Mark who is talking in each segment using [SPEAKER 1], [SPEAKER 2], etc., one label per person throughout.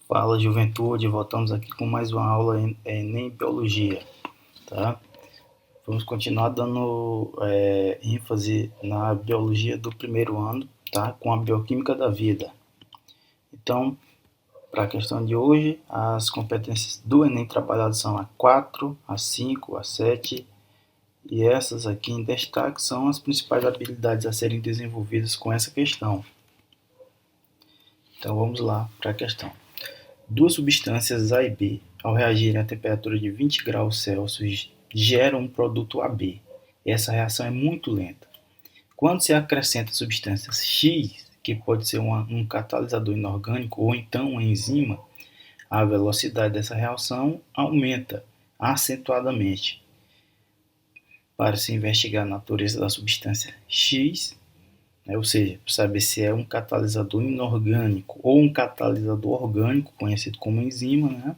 [SPEAKER 1] Fala, juventude, voltamos aqui com mais uma aula em biologia, tá? Vamos continuar dando ênfase na biologia do primeiro ano, tá? Com a bioquímica da vida. Então, para a questão de hoje, as competências do Enem trabalhadas são a 4, a 5, a 7, e essas aqui em destaque são as principais habilidades a serem desenvolvidas com essa questão. Então, vamos lá para a questão. Duas substâncias A e B, ao reagirem a temperatura de 20 graus Celsius, geram um produto AB. Essa reação é muito lenta. Quando se acrescenta a substância X, que pode ser um catalisador inorgânico ou então uma enzima, a velocidade dessa reação aumenta acentuadamente. Para se investigar a natureza da substância X, ou seja, para saber se é um catalisador inorgânico ou um catalisador orgânico, conhecido como enzima,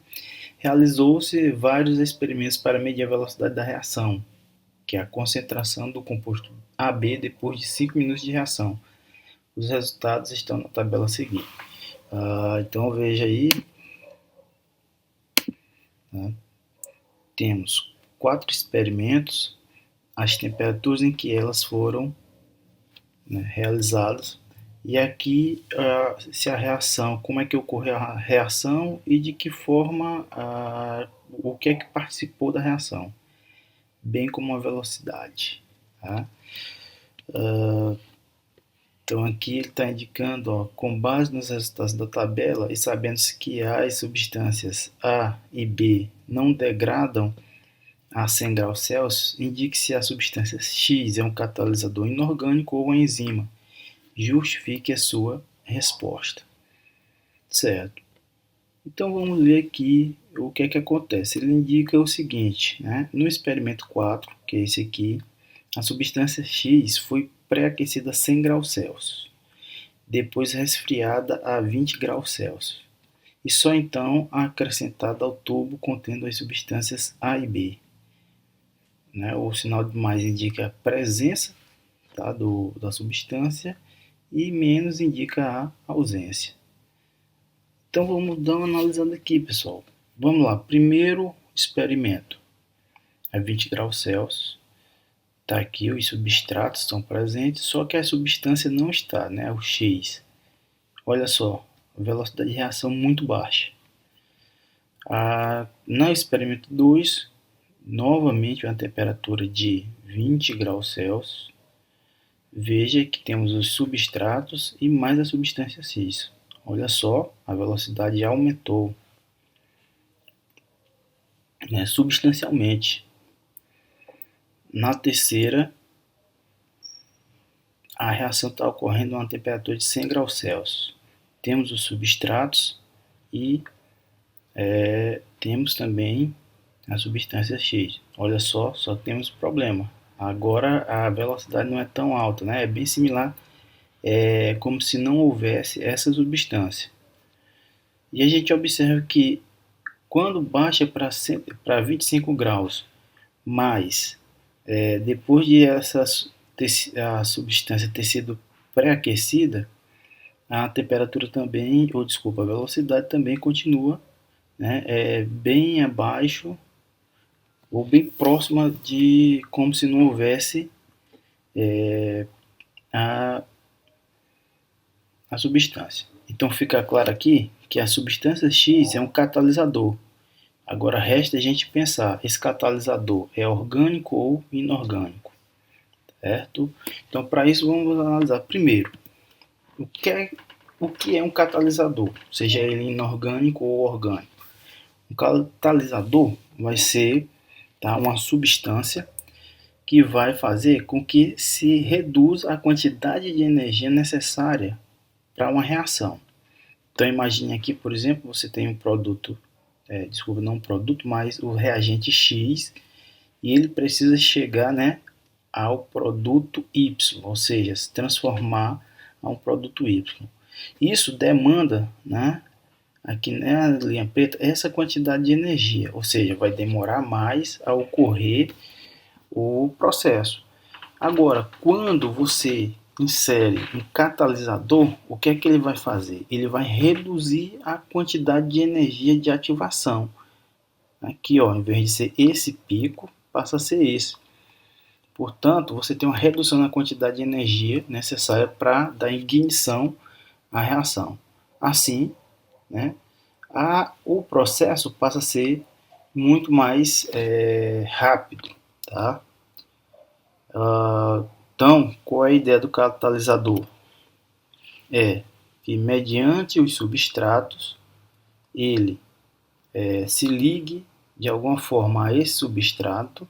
[SPEAKER 1] realizou-se vários experimentos para medir a velocidade da reação, que é a concentração do composto AB depois de 5 minutos de reação. Os resultados estão na tabela a seguir. Então veja aí, temos 4 experimentos, as temperaturas em que elas foram realizadas, e aqui se a reação, como é que ocorreu a reação e de que forma, o que é que participou da reação, bem como a velocidade. Tá? Então aqui ele está indicando, com base nos resultados da tabela e sabendo-se que as substâncias A e B não degradam a 100 graus Celsius, indique se a substância X é um catalisador inorgânico ou uma enzima. Justifique a sua resposta. Certo. Então vamos ver aqui o que é que acontece. Ele indica o seguinte, no experimento 4, que é esse aqui, a substância X foi pré-aquecida a 100 graus Celsius, depois resfriada a 20 graus Celsius, e só então acrescentada ao tubo contendo as substâncias A e B. O sinal de mais indica a presença da substância e menos indica a ausência. Então vamos dar uma analisada aqui, pessoal. Vamos lá, primeiro experimento, a 20 graus Celsius, está aqui, os substratos estão presentes, só que a substância não está, o X. Olha só, a velocidade de reação muito baixa. No experimento 2, novamente uma temperatura de 20 graus Celsius, veja que temos os substratos e mais a substância X. Olha só, a velocidade aumentou substancialmente. Na terceira, a reação está ocorrendo a uma temperatura de 100 graus Celsius. Temos os substratos e temos também a substância X. Olha só temos problema. Agora a velocidade não é tão alta, é bem similar, como se não houvesse essa substância. E a gente observa que quando baixa para 25 graus, mas depois de a substância ter sido pré-aquecida, a temperatura também, a velocidade também continua bem abaixo ou bem próxima de como se não houvesse a substância. Então fica claro aqui que a substância X é um catalisador. Agora resta a gente pensar, esse catalisador é orgânico ou inorgânico, certo? Então para isso vamos analisar primeiro o que é um catalisador, seja ele inorgânico ou orgânico. Um catalisador vai ser uma substância que vai fazer com que se reduza a quantidade de energia necessária para uma reação. Então imagine aqui, por exemplo, você tem um produto, não um produto, mas o reagente X, e ele precisa chegar ao produto Y, ou seja, se transformar a um produto Y. Isso demanda, aqui na linha preta, essa quantidade de energia, ou seja, vai demorar mais a ocorrer o processo. Agora, quando você insere um catalisador, o que é que ele vai fazer? Ele vai reduzir a quantidade de energia de ativação. Aqui, ó, em vez de ser esse pico, passa a ser esse. Portanto, você tem uma redução na quantidade de energia necessária para dar ignição à reação. Assim, né, o processo passa a ser muito mais rápido. Tá? Então, qual é a ideia do catalisador? É que mediante os substratos, ele se ligue de alguma forma a esse substrato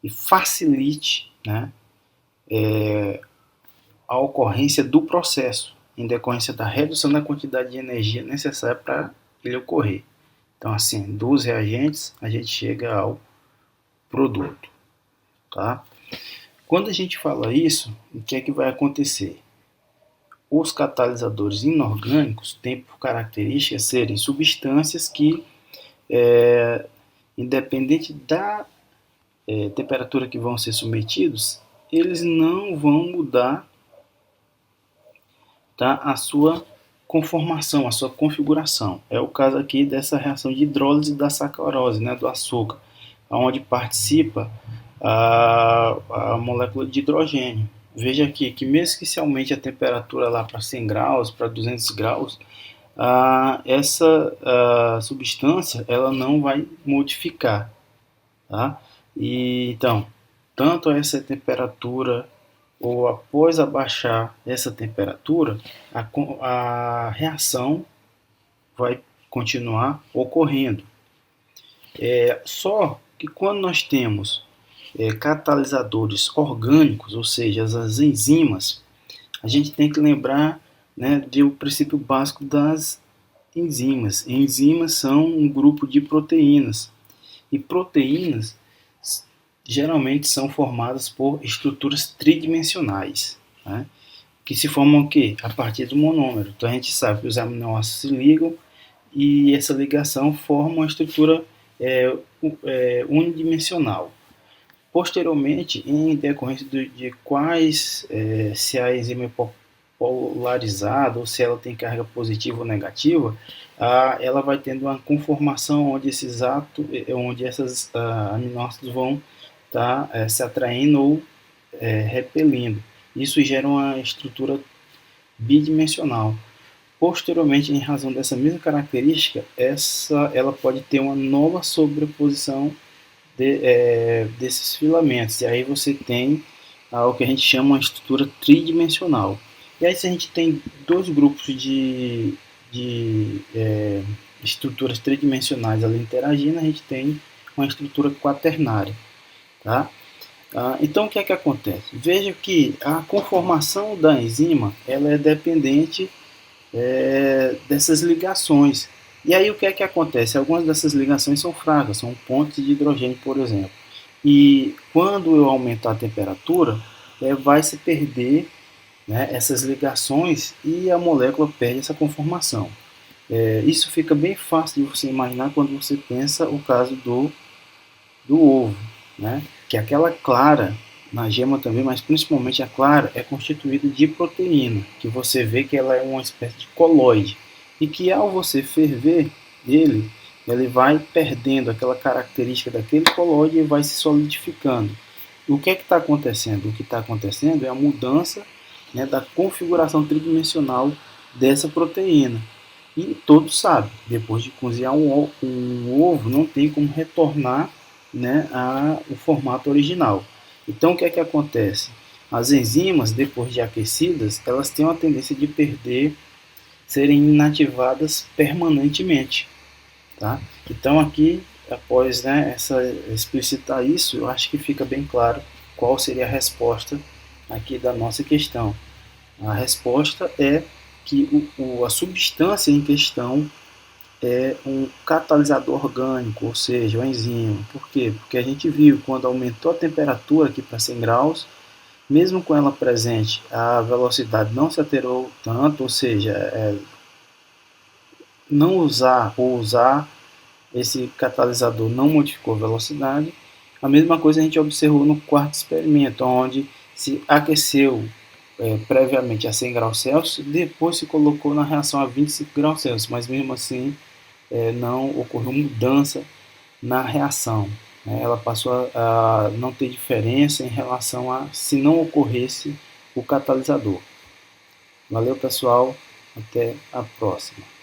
[SPEAKER 1] e facilite, né, a ocorrência do processo, em decorrência da redução da quantidade de energia necessária para ele ocorrer. Então, assim, dos reagentes, a gente chega ao produto. Tá? Quando a gente fala isso, o que é que vai acontecer? Os catalisadores inorgânicos têm por característica serem substâncias que, independente da temperatura que vão ser submetidos, eles não vão mudar, tá, a sua conformação, a sua configuração. É o caso aqui dessa reação de hidrólise da sacarose, né, do açúcar, onde participa a molécula de hidrogênio. Veja aqui que mesmo que se aumente a temperatura lá para 100 graus, para 200 graus, essa substância ela não vai modificar. Tá? E, então, tanto essa temperatura ou após abaixar essa temperatura, a reação vai continuar ocorrendo. Só que quando nós temos catalisadores orgânicos, ou seja, as enzimas, a gente tem que lembrar, né, do princípio básico das enzimas. Enzimas são um grupo de proteínas. E proteínas geralmente são formadas por estruturas tridimensionais, né, que se formam o quê? A partir do monômero. Então a gente sabe que os aminoácidos se ligam e essa ligação forma uma estrutura unidimensional. Posteriormente, em decorrência de quais, se a enzima é polarizada ou se ela tem carga positiva ou negativa, ela vai tendo uma conformação onde esses aminoácidos vão estar se atraindo ou repelindo. Isso gera uma estrutura bidimensional. Posteriormente, em razão dessa mesma característica, ela pode ter uma nova sobreposição desses filamentos. E aí você tem o que a gente chama uma estrutura tridimensional. E aí, se a gente tem dois grupos de estruturas tridimensionais ali interagindo, a gente tem uma estrutura quaternária. Tá? Então, o que é que acontece? Veja que a conformação da enzima ela é dependente dessas ligações. E aí o que é que acontece? Algumas dessas ligações são fracas, são pontes de hidrogênio, por exemplo. E quando eu aumentar a temperatura, vai se perder, né, essas ligações e a molécula perde essa conformação. Isso fica bem fácil de você imaginar quando você pensa o caso do ovo, né? Que aquela clara, na gema também, mas principalmente a clara, é constituída de proteína, que você vê que ela é uma espécie de colóide, e que ao você ferver ele vai perdendo aquela característica daquele colóide e vai se solidificando. O que é que está acontecendo? O que está acontecendo é a mudança, né, da configuração tridimensional dessa proteína. E todos sabem, depois de cozinhar um ovo, não tem como retornar, né, o formato original. Então, o que é que acontece? As enzimas, depois de aquecidas, elas têm uma tendência de serem inativadas permanentemente. Tá? Então, aqui, após, né, explicitar isso, eu acho que fica bem claro qual seria a resposta aqui da nossa questão. A resposta é que a substância em questão é um catalisador orgânico, ou seja, uma enzima. Por quê? Porque a gente viu quando aumentou a temperatura aqui para 100 graus, mesmo com ela presente, a velocidade não se alterou tanto, ou seja, não usar ou usar esse catalisador não modificou a velocidade. A mesma coisa a gente observou no quarto experimento, onde se aqueceu previamente a 100 graus Celsius, depois se colocou na reação a 25 graus Celsius, mas mesmo assim não ocorreu mudança na reação. Né? Ela passou a não ter diferença em relação a se não ocorresse o catalisador. Valeu, pessoal. Até a próxima.